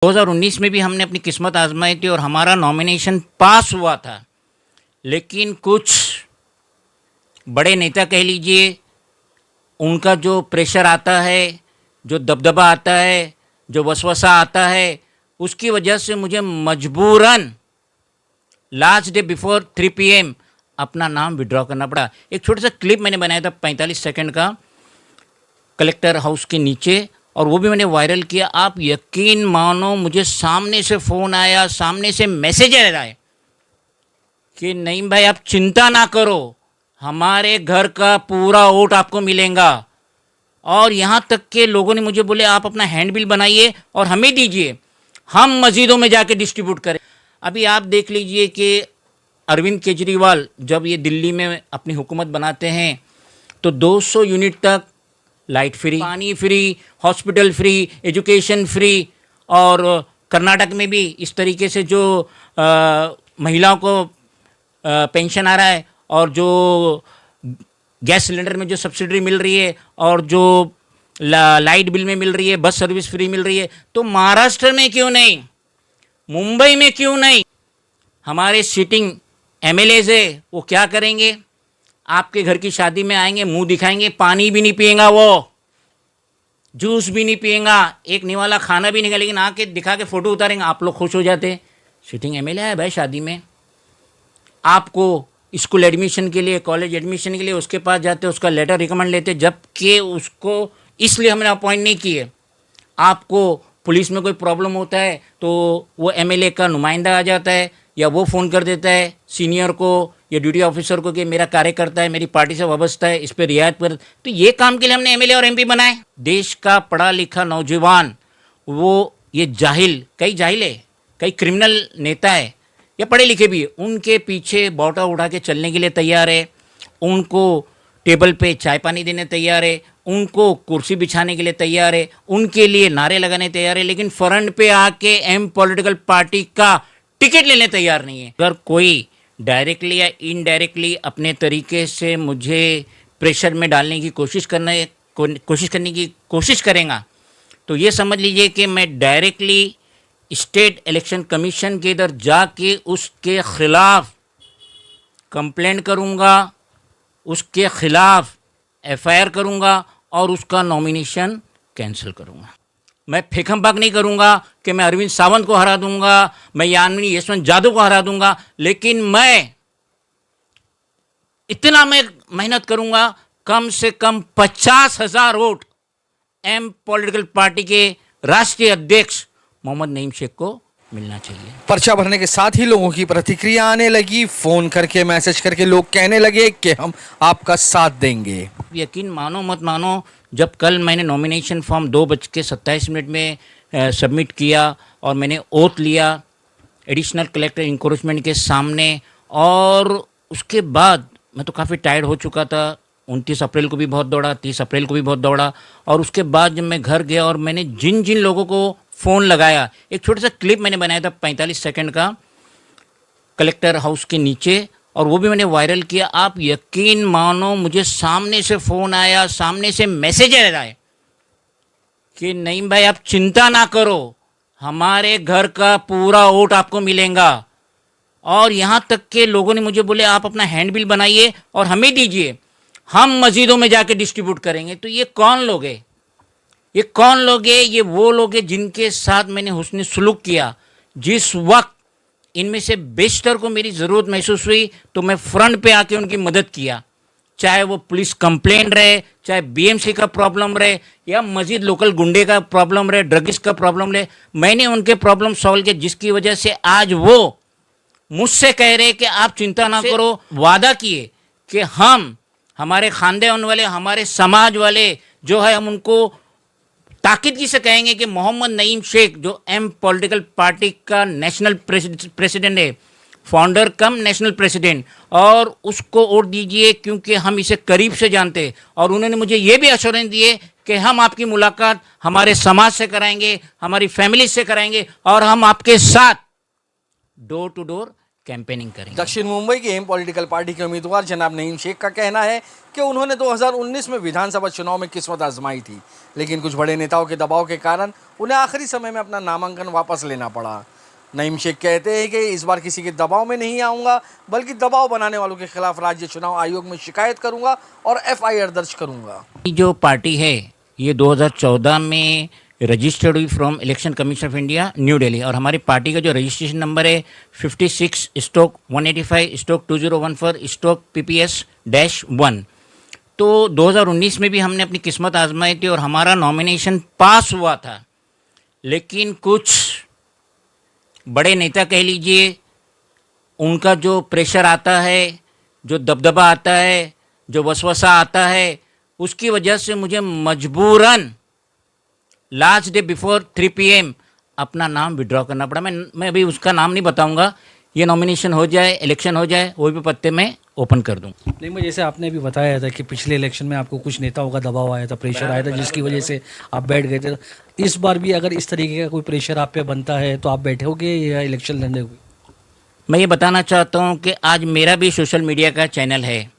2019 में भी हमने अपनी किस्मत आजमाई थी और हमारा नॉमिनेशन पास हुआ था, लेकिन कुछ बड़े नेता कह लीजिए, उनका जो प्रेशर आता है, जो दबदबा आता है, जो वसवसा आता है, उसकी वजह से मुझे मजबूरन लास्ट डे बिफोर 3 PM अपना नाम विड्रॉ करना पड़ा। एक छोटा सा क्लिप मैंने बनाया था 45 सेकंड का कलेक्टर हाउस के नीचे, और वो भी मैंने वायरल किया। आप यकीन मानो, मुझे सामने से फ़ोन आया, सामने से मैसेज आए कि नईम भाई आप चिंता ना करो, हमारे घर का पूरा वोट आपको मिलेगा। और यहाँ तक के लोगों ने मुझे बोले आप अपना हैंड बिल बनाइए और हमें दीजिए, हम मस्जिदों में जाके डिस्ट्रीब्यूट करें। अभी आप देख लीजिए कि अरविंद केजरीवाल जब ये दिल्ली में अपनी हुकूमत बनाते हैं तो 200 यूनिट तक लाइट फ्री, पानी free, hospital free, education free, और कर्नाटक में भी इस तरीके से जो महिलाओं को पेंशन आ रहा है, और जो गैस सिलेंडर में जो सब्सिडी मिल रही है, और जो लाइट बिल में मिल रही है, बस सर्विस फ्री मिल रही है। तो महाराष्ट्र में क्यों नहीं, मुंबई में क्यों नहीं? हमारे सिटिंग MLAs है, वो क्या करेंगे? आपके घर की शादी में आएंगे, मुंह दिखाएंगे, पानी भी नहीं पिएगा, वो जूस भी नहीं पिएगा, एक निवाला खाना भी नहीं खाएगा, लेकिन आके दिखा के फ़ोटो उतारेंगे, आप लोग खुश हो जाते। सिटिंग MLA है भाई शादी में, आपको स्कूल एडमिशन के लिए, कॉलेज एडमिशन के लिए उसके पास जाते, उसका लेटर रिकमेंड लेते, जबकि उसको इसलिए हमने अपॉइंट नहीं किए। आपको पुलिस में कोई प्रॉब्लम होता है तो वो MLA का नुमाइंदा आ जाता है, या वो फ़ोन कर देता है सीनियर को या ड्यूटी ऑफिसर को कि मेरा कार्यकर्ता है, मेरी पार्टी से वाबस्ता है, इस पर रियायत पर। तो ये काम के लिए हमने MLA और MP बनाए। देश का पढ़ा लिखा नौजवान, वो ये जाहिल, कई जाहिल है, कई क्रिमिनल नेता है या पढ़े लिखे भी है, उनके पीछे बौटा उठा के चलने के लिए तैयार है, उनको टेबल पे चाय पानी देने तैयार है, उनको कुर्सी बिछाने के लिए तैयार है, उनके लिए नारे लगाने तैयार है, लेकिन फ्रंट पे आके एम पॉलिटिकल पार्टी का टिकट लेने तैयार नहीं है। अगर कोई डायरेक्टली या इनडायरेक्टली अपने तरीके से मुझे प्रेशर में डालने की कोशिश करने की कोशिश करेगा, तो ये समझ लीजिए कि मैं डायरेक्टली स्टेट इलेक्शन कमीशन के इधर जाके उसके खिलाफ कंप्लेंट करूँगा, उसके खिलाफ FIR करूँगा और उसका नॉमिनेशन कैंसिल करूँगा। मैं फेखमबाग नहीं करूँगा कि मैं अरविंद सावंत को हरा दूँगा, मैं यामिनी यशवंत जादव को हरा दूँगा, लेकिन मैं इतना मेहनत करूँगा, कम से कम 50,000 वोट एम पॉलिटिकल पार्टी के राष्ट्रीय अध्यक्ष मोहम्मद नईम शेख को मिलना चाहिए। पर्चा भरने के साथ ही लोगों की प्रतिक्रिया आने लगी, फोन करके मैसेज करके लोग कहने लगे कि हम आपका साथ देंगे। यकीन मानो मत मानो, जब कल मैंने नॉमिनेशन फॉर्म 2:27 में सबमिट किया और मैंने ओथ लिया एडिशनल कलेक्टर इंक्रोचमेंट के सामने, और उसके बाद मैं तो काफ़ी टायर्ड हो चुका था। 29 अप्रैल को भी बहुत दौड़ा, 30 अप्रैल को भी बहुत दौड़ा, और उसके बाद जब मैं घर गया और मैंने जिन जिन लोगों को फ़ोन लगाया, एक छोटा सा क्लिप मैंने बनाया था 45 सेकंड का कलेक्टर हाउस के नीचे, और वो भी मैंने वायरल किया। आप यकीन मानो, मुझे सामने से फ़ोन आया, सामने से मैसेज आए कि नईम भाई आप चिंता ना करो, हमारे घर का पूरा वोट आपको मिलेगा। और यहाँ तक के लोगों ने मुझे बोले आप अपना हैंड बिल बनाइए और हमें दीजिए, हम मस्जिदों में जाके डिस्ट्रीब्यूट करेंगे। तो ये कौन लोग हैं? ये कौन लोग हैं? ये वो लोग हैं जिनके साथ मैंने हुस्न सुलूक किया। जिस वक्त इनमें से बेशतर को मेरी ज़रूरत महसूस हुई तो मैं फ्रंट पे आके उनकी मदद किया, चाहे वो पुलिस कंप्लेंट रहे, चाहे BMC का प्रॉब्लम रहे, या मस्जिद लोकल गुंडे का प्रॉब्लम रहे, ड्रगिस्ट का प्रॉब्लम रहे। मैंने उनके प्रॉब्लम सॉल्व किए, जिसकी वजह से आज वो मुझसे कह रहे कि आप चिंता ना करो। वादा किए कि हम, हमारे खानदान वाले, हमारे समाज वाले जो है, हम उनको ताकीदगी से कहेंगे कि मोहम्मद नईम शेख जो एम पॉलिटिकल पार्टी का नेशनल प्रेसिडेंट है, फाउंडर कम नेशनल प्रेसिडेंट, और उसको वोट दीजिए क्योंकि हम इसे करीब से जानते हैं। और उन्होंने मुझे ये भी एश्योरेंस दिए कि हम आपकी मुलाकात हमारे समाज से कराएंगे, हमारी फैमिली से कराएंगे, और हम आपके साथ डोर टू डोर कैंपेनिंग करेंगे। दक्षिण मुंबई की एम पॉलिटिकल पार्टी के उम्मीदवार जनाब नईम शेख का कहना है कि उन्होंने 2019 में विधानसभा चुनाव में किस्मत आजमाई थी, लेकिन कुछ बड़े नेताओं के दबाव के कारण उन्हें आखिरी समय में अपना नामांकन वापस लेना पड़ा। नईम शेख कहते हैं कि इस बार किसी के दबाव में नहीं आऊँगा, बल्कि दबाव बनाने वालों के खिलाफ राज्य चुनाव आयोग में शिकायत करूँगा और FIR दर्ज करूँगा। जो पार्टी है ये 2014 में रजिस्टर्ड हुई from election commission of India new Delhi, और हमारी पार्टी का जो रजिस्ट्रेशन नंबर है 56/185/2014/PPS-1। तो 2019 में भी हमने अपनी किस्मत आजमाई थी और हमारा नॉमिनेशन पास हुआ था, लेकिन कुछ बड़े नेता कह लीजिए, उनका जो प्रेशर आता है, जो दबदबा आता है, जो वसवसा आता है, उसकी वजह से मुझे मजबूरन लास्ट डे बिफोर 3 PM अपना नाम विड्रॉ करना पड़ा। मैं अभी उसका नाम नहीं बताऊंगा, ये नॉमिनेशन हो जाए, इलेक्शन हो जाए, वो भी पत्ते में ओपन कर दूं। नहीं, मैं जैसे आपने अभी बताया था कि पिछले इलेक्शन में आपको कुछ नेताओं का दबाव आया था, प्रेशर आया था, जिसकी वजह से आप बैठ गए थे। इस बार भी अगर इस तरीके का कोई प्रेशर आप पे बनता है तो आप बैठोगे या इलेक्शन लड़ने हुए? मैं ये बताना चाहता हूँ कि आज मेरा भी सोशल मीडिया का चैनल है,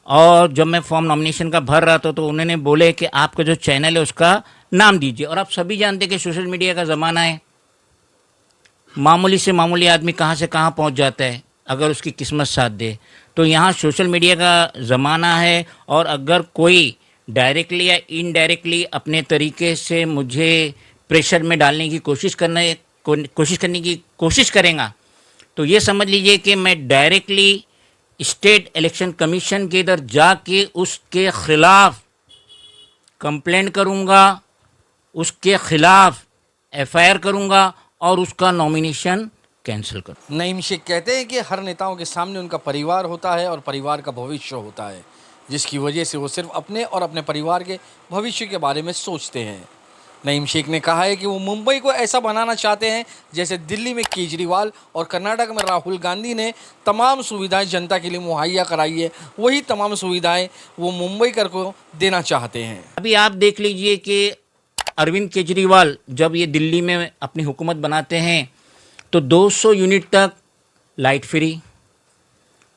और जब मैं फॉर्म नॉमिनेशन का भर रहा था तो उन्होंने बोले कि आपका जो चैनल है उसका नाम दीजिए। और आप सभी जानते हैं कि सोशल मीडिया का ज़माना है, मामूली से मामूली आदमी कहाँ से कहाँ पहुँच जाता है अगर उसकी किस्मत साथ दे। तो यहाँ सोशल मीडिया का ज़माना है, और अगर कोई डायरेक्टली या इनडायरेक्टली अपने तरीके से मुझे प्रेशर में डालने की कोशिश करने की कोशिश करेगा, तो ये समझ लीजिए कि मैं डायरेक्टली स्टेट इलेक्शन कमीशन के इधर जाके उसके खिलाफ कंप्लेंट करूँगा, उसके खिलाफ FIR करूँगा और उसका नॉमिनेशन कैंसिल करूँ। नईम शेख कहते हैं कि हर नेताओं के सामने उनका परिवार होता है और परिवार का भविष्य होता है, जिसकी वजह से वो सिर्फ अपने और अपने परिवार के भविष्य के बारे में सोचते हैं। नईम शेख ने कहा है कि वो मुंबई को ऐसा बनाना चाहते हैं जैसे दिल्ली में केजरीवाल और कर्नाटक में राहुल गांधी ने तमाम सुविधाएं जनता के लिए मुहैया कराई है, वही तमाम सुविधाएं वो मुंबई कर को देना चाहते हैं। अभी आप देख लीजिए कि अरविंद केजरीवाल जब ये दिल्ली में अपनी हुकूमत बनाते हैं तो 200 यूनिट तक लाइट फ्री,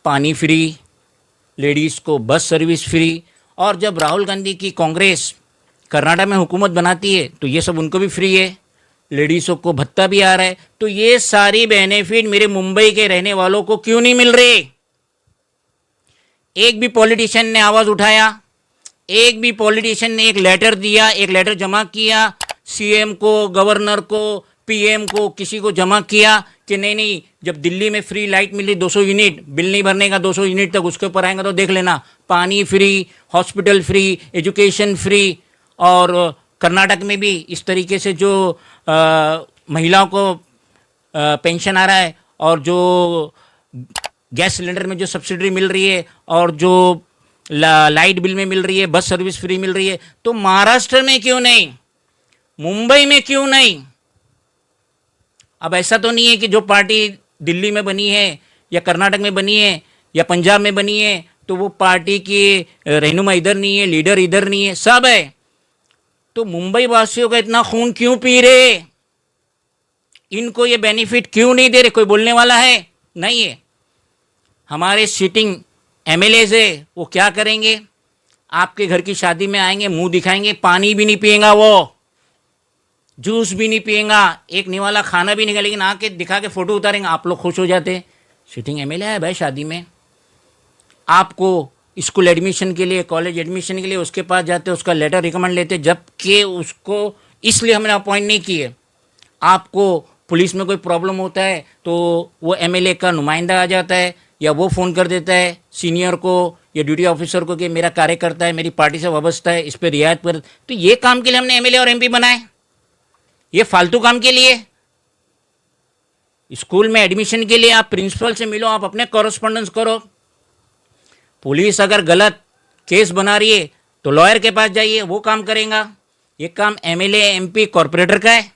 पानी फ्री, लेडीज़ को बस सर्विस फ्री, और जब राहुल गांधी की कांग्रेस कर्नाटक में हुकूमत बनाती है तो ये सब उनको भी फ्री है, लेडीज़ों को भत्ता भी आ रहा है। तो ये सारी बेनिफिट मेरे मुंबई के रहने वालों को क्यों नहीं मिल रहे? एक भी पॉलिटिशियन ने आवाज़ उठाया, एक भी पॉलिटिशियन ने एक लेटर दिया, एक लेटर जमा किया CM को, गवर्नर को, PM को, किसी को जमा किया कि नहीं, जब दिल्ली में फ्री लाइट मिली 200 यूनिट, बिल नहीं भरने का 200 यूनिट तक, उसके ऊपर आएगा तो देख लेना, पानी free, hospital free, education free. और कर्नाटक में भी इस तरीके से जो महिलाओं को पेंशन आ रहा है, और जो गैस सिलेंडर में जो सब्सिडी मिल रही है, और जो लाइट बिल में मिल रही है, बस सर्विस फ्री मिल रही है, तो महाराष्ट्र में क्यों नहीं, मुंबई में क्यों नहीं? अब ऐसा तो नहीं है कि जो पार्टी दिल्ली में बनी है या कर्नाटक में बनी है या पंजाब में बनी है तो वो पार्टी की रहनुमा इधर नहीं है, लीडर इधर नहीं है, सब है। तो मुंबई वासियों का इतना खून क्यों पी रहे? इनको ये बेनिफिट क्यों नहीं दे रहे? कोई बोलने वाला है? नहीं है। हमारे सिटिंग MLAs है, वो क्या करेंगे? आपके घर की शादी में आएंगे, मुंह दिखाएंगे, पानी भी नहीं पिएगा, वो जूस भी नहीं पिएगा, एक निवाला खाना भी नहीं खाएगा, लेकिन आके दिखा के फ़ोटो उतारेंगे, आप लोग खुश हो जाते। सिटिंग MLA है भाई शादी में, आपको स्कूल एडमिशन के लिए, कॉलेज एडमिशन के लिए उसके पास जाते, उसका लेटर रिकमेंड लेते, जबकि उसको इसलिए हमने अपॉइंट नहीं किए। आपको पुलिस में कोई प्रॉब्लम होता है तो वो MLA का नुमाइंदा आ जाता है, या वो फ़ोन कर देता है सीनियर को या ड्यूटी ऑफिसर को कि मेरा कार्यकर्ता है, मेरी पार्टी से वाबस्ता है, इस पर रियायत पर। तो ये काम के लिए हमने MLA और MP बनाए, ये फालतू काम के लिए? स्कूल में एडमिशन के लिए आप प्रिंसिपल से मिलो, आप अपने कॉरेस्पॉन्डेंस करो। पुलिस अगर गलत केस बना रही है तो लॉयर के पास जाइए, वो काम करेगा। ये काम MLA MP कॉरपोरेटर का है,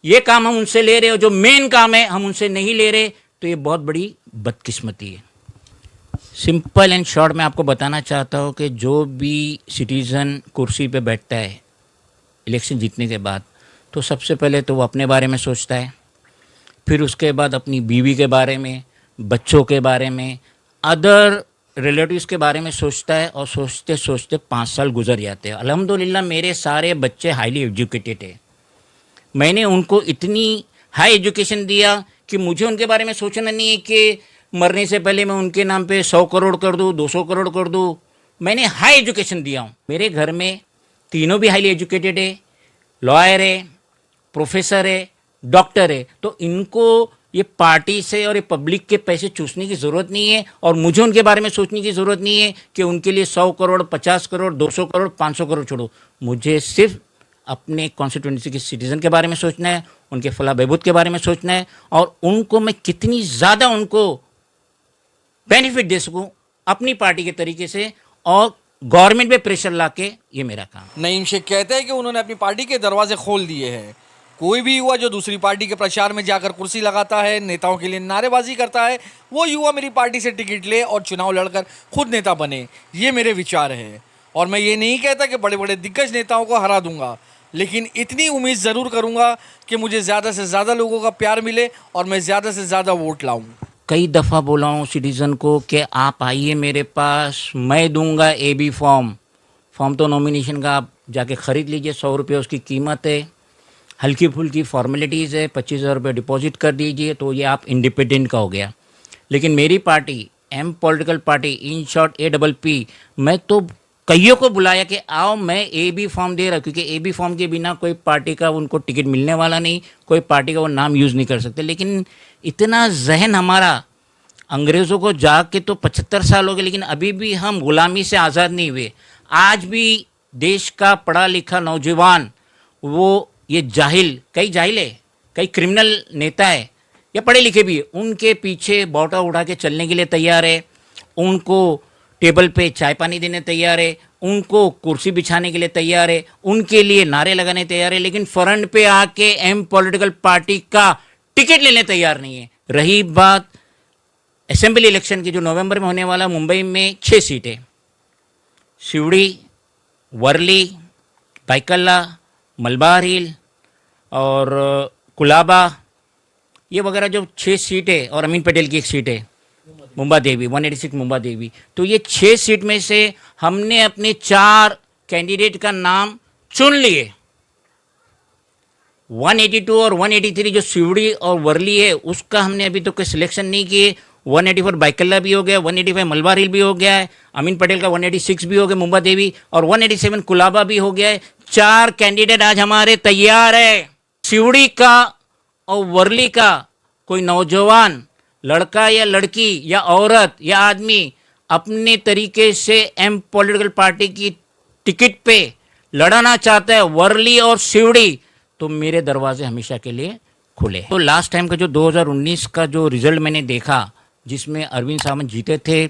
ये काम हम उनसे ले रहे हो, जो मेन काम है हम उनसे नहीं ले रहे, तो ये बहुत बड़ी बदकिस्मती है। सिंपल एंड शॉर्ट मैं आपको बताना चाहता हूँ कि जो भी सिटीज़न कुर्सी पे बैठता है इलेक्शन जीतने के बाद, तो सबसे पहले तो वो अपने बारे में सोचता है, फिर उसके बाद अपनी बीवी के बारे में, बच्चों के बारे में, अदर रिलेटिव्स के बारे में सोचता है और सोचते सोचते 5 साल गुजर जाते हैं। अल्हम्दुलिल्लाह मेरे सारे बच्चे हाईली एजुकेटेड है। मैंने उनको इतनी हाई एजुकेशन दिया कि मुझे उनके बारे में सोचना नहीं है कि मरने से पहले मैं उनके नाम पे 100 करोड़ कर दूँ, 200 करोड़ कर दूँ। मैंने हाई एजुकेशन दिया हूँ। मेरे घर में तीनों भी हाईली एजुकेटेड है, लॉयर है, प्रोफेसर है, डॉक्टर है। तो इनको ये पार्टी से और ये पब्लिक के पैसे चूसने की ज़रूरत नहीं है और मुझे उनके बारे में सोचने की ज़रूरत नहीं है कि उनके लिए 100 करोड़, 50 करोड़, 200 करोड़, 500 करोड़ छोड़ो। मुझे सिर्फ अपने कॉन्स्टिट्यूंसी के सिटीज़न के बारे में सोचना है, उनके फलाह बहबूद के बारे में सोचना है और उनको मैं कितनी ज़्यादा उनको बेनिफिट दे सकूँ अपनी पार्टी के तरीके से और गवर्नमेंट पे प्रेशर ला के, ये मेरा काम। नईम शेख कहते हैं कि उन्होंने अपनी पार्टी के दरवाजे खोल दिए हैं। कोई भी युवा जो दूसरी पार्टी के प्रचार में जाकर कुर्सी लगाता है, नेताओं के लिए नारेबाजी करता है, वो युवा मेरी पार्टी से टिकट ले और चुनाव लड़कर खुद नेता बने। ये मेरे विचार हैं और मैं ये नहीं कहता कि बड़े बड़े दिग्गज नेताओं को हरा दूंगा, लेकिन इतनी उम्मीद ज़रूर करूंगा कि मुझे ज़्यादा से ज़्यादा लोगों का प्यार मिले और मैं ज़्यादा से ज़्यादा वोट लाऊं। कई दफ़ा बोला हूँ सिटीज़न को कि आप आइए मेरे पास, मैं दूंगा AB फॉर्म। फॉर्म तो नॉमिनेशन का आप जाके ख़रीद लीजिए, 100 रुपये उसकी कीमत है, हल्की फुल्की फॉर्मेलिटीज़ है, 25,000 रुपये डिपॉजिट कर दीजिए तो ये आप इंडिपेंडेंट का हो गया। लेकिन मेरी पार्टी एम political party, in short APP, मैं तो कईयों को बुलाया कि आओ, मैं AB फॉर्म दे रहा, क्योंकि AB फॉर्म के बिना कोई पार्टी का उनको टिकट मिलने वाला नहीं, कोई पार्टी का वो नाम यूज़ नहीं कर सकते। लेकिन इतना जहन हमारा अंग्रेज़ों को जाग के तो 75 साल हो गए, लेकिन अभी भी हम गुलामी से आज़ाद नहीं हुए। आज भी देश का पढ़ा लिखा नौजवान, वो ये जाहिल, कई जाहिल है, कई क्रिमिनल नेता है या पढ़े लिखे भी है, उनके पीछे बौटा उठा के चलने के लिए तैयार है, उनको टेबल पे चाय पानी देने तैयार है, उनको कुर्सी बिछाने के लिए तैयार है, उनके लिए नारे लगाने तैयार है, लेकिन फ्रंट पे आके एम पॉलिटिकल पार्टी का टिकट लेने तैयार नहीं है। रही बात असेंबली इलेक्शन की, जो नवंबर में होने वाला, मुंबई में 6 सीटें, शिवड़ी, वर्ली, बाइकल्ला, मलबार हिल और कुलाबा, ये वगैरह जो 6 सीटें और अमीन पटेल की एक सीट है मुंबा देवी, 186 मुंबा देवी। तो ये 6 सीट में से हमने अपने 4 कैंडिडेट का नाम चुन लिए। 182 और 183 जो शिवड़ी और वर्ली है उसका हमने अभी तो कोई सिलेक्शन नहीं किए। 184 बाइकल्ला भी हो गया, 185 मलबार हिल भी हो गया है, अमीन पटेल का 186 भी हो गया मुंबा देवी, और 187 कुलाबा भी हो गया है। 4 कैंडिडेट आज हमारे तैयार है। शिवड़ी का और वर्ली का कोई नौजवान लड़का या लड़की या औरत या आदमी अपने तरीके से एम पॉलिटिकल पार्टी की टिकट पे लड़ना चाहता है, वर्ली और शिवड़ी, तो मेरे दरवाजे हमेशा के लिए खुले। तो लास्ट टाइम का जो 2019 का जो रिजल्ट मैंने देखा, जिसमें अरविंद सावंत जीते थे,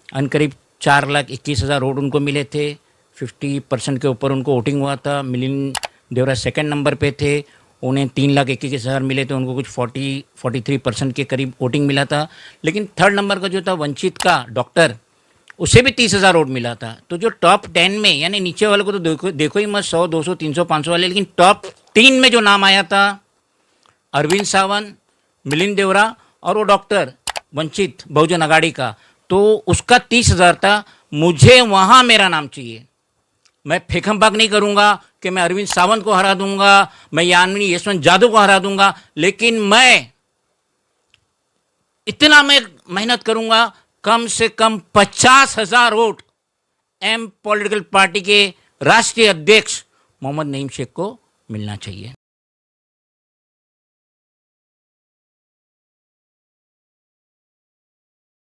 अनकरीब 4,21,000 वोट उनको मिले थे, 50% के ऊपर उनको वोटिंग हुआ था। मिलिंद देवरा सेकंड नंबर पे थे, उन्हें 3,21,000 मिले थे, उनको कुछ 43% के करीब वोटिंग मिला था। लेकिन थर्ड नंबर का जो था वंचित का डॉक्टर, उसे भी 30,000 वोट मिला था। तो जो टॉप 10 में, यानी नीचे वाले को तो देखो ही मत, 100, 200, 300, 500 वाले, लेकिन टॉप 3 में जो नाम आया था अरविंद सावंत, मिलिंद देवरा और वो डॉक्टर वंचित बहुजन अघाड़ी का, तो उसका 30,000 था। मुझे वहाँ मेरा नाम चाहिए। मैं फेंकम पाक नहीं करूँगा कि मैं अरविंद सावंत को हरा दूंगा, मैं यामिनी यशवंत जादव को हरा दूंगा, लेकिन मैं इतना मैं मेहनत करूंगा, कम से कम 50,000 वोट एम पॉलिटिकल पार्टी के राष्ट्रीय अध्यक्ष मोहम्मद नईम शेख को मिलना चाहिए।